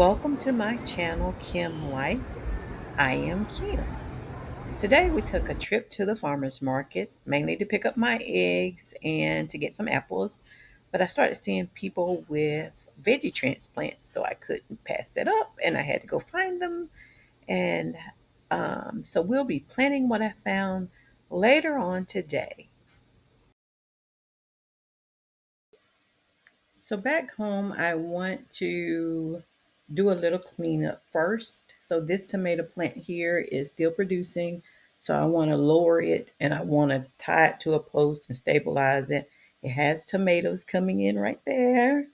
Welcome to my channel, Kim Life. I am Kim. Today we took a trip to the farmer's market, mainly to pick up my eggs and to get some apples. But I started seeing people with veggie transplants, so I couldn't pass that up and I had to go find them. And so we'll be planning what I found later on today. So back home, I want to do a little cleanup first. So this tomato plant here is still producing. So I want to lower it and I want to tie it to a post and stabilize it. It has tomatoes coming in right there.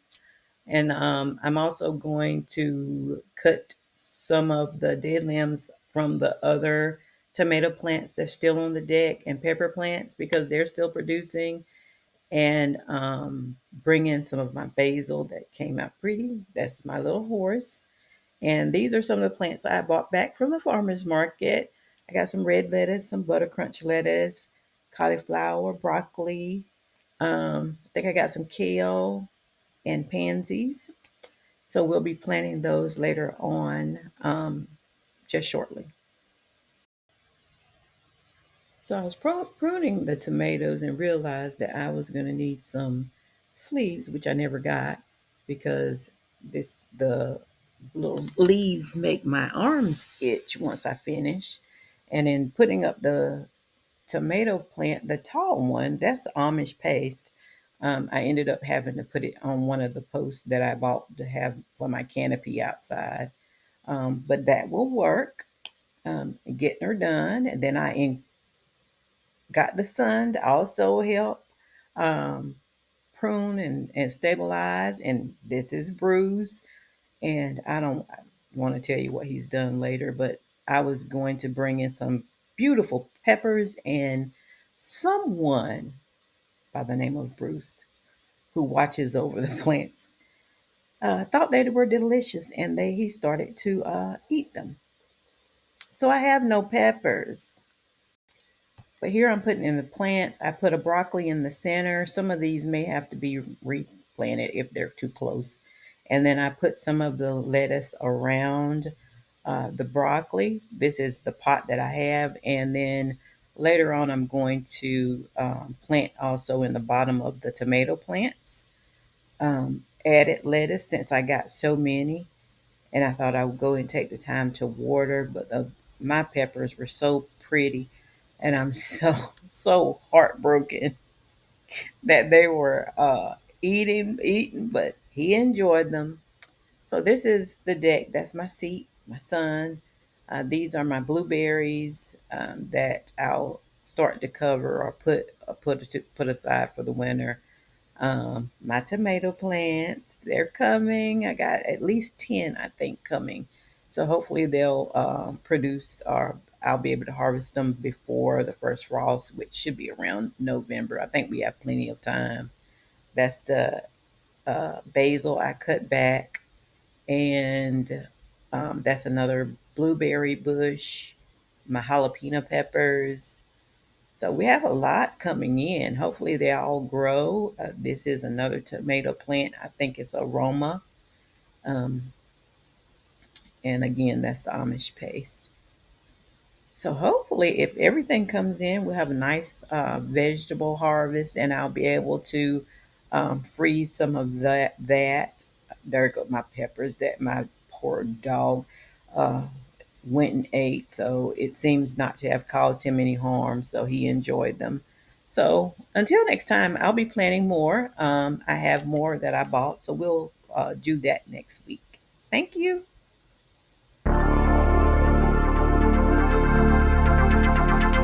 And I'm also going to cut some of the dead limbs from the other tomato plants that's still on the deck and pepper plants because they're still producing and bring in some of my basil that came out pretty. That's my little horse. And these are some of the plants I bought back from the farmer's market. I got some red lettuce, some butter crunch lettuce, cauliflower, broccoli. I think I got some kale and pansies. So we'll be planting those later on, just shortly. So I was pruning the tomatoes and realized that I was going to need some sleeves, which I never got because the little leaves make my arms itch once I finish. And in putting up the tomato plant, the tall one, that's Amish paste. I ended up having to put it on one of the posts that I bought to have for my canopy outside. But that will work. Getting her done, and then got the sun to also help um, prune and stabilize. And this is Bruce. And I don't want to tell you what he's done later, but I was going to bring in some beautiful peppers and someone by the name of Bruce who watches over the plants thought they were delicious and he started to eat them. So I have no peppers. But here I'm putting in the plants. I put a broccoli in the center. Some of these may have to be replanted if they're too close. And then I put some of the lettuce around the broccoli. This is the pot that I have. And then later on, I'm going to plant also in the bottom of the tomato plants. Added lettuce since I got so many. And I thought I would go and take the time to water, but my peppers were so pretty, and I'm so heartbroken that they were eating, but he enjoyed them. So this is the deck. That's my seat, my son. These are my blueberries that I'll start to cover or put aside for the winter. My tomato plants, they're coming. I got at least 10, I think, coming. So hopefully they'll produce or I'll be able to harvest them before the first frost, which should be around November. I think we have plenty of time. That's the basil I cut back, and that's another blueberry bush, my jalapeno peppers, so we have a lot coming in. Hopefully they all grow. This is another tomato plant. I think it's aroma. Um, and again, that's the Amish paste. So hopefully, if everything comes in, we'll have a nice vegetable harvest, and I'll be able to freeze some of that. There go my peppers that my poor dog uh, went and ate. So it seems not to have caused him any harm. So he enjoyed them. So until next time, I'll be planning more. I have more that I bought, so we'll do that next week. Thank you.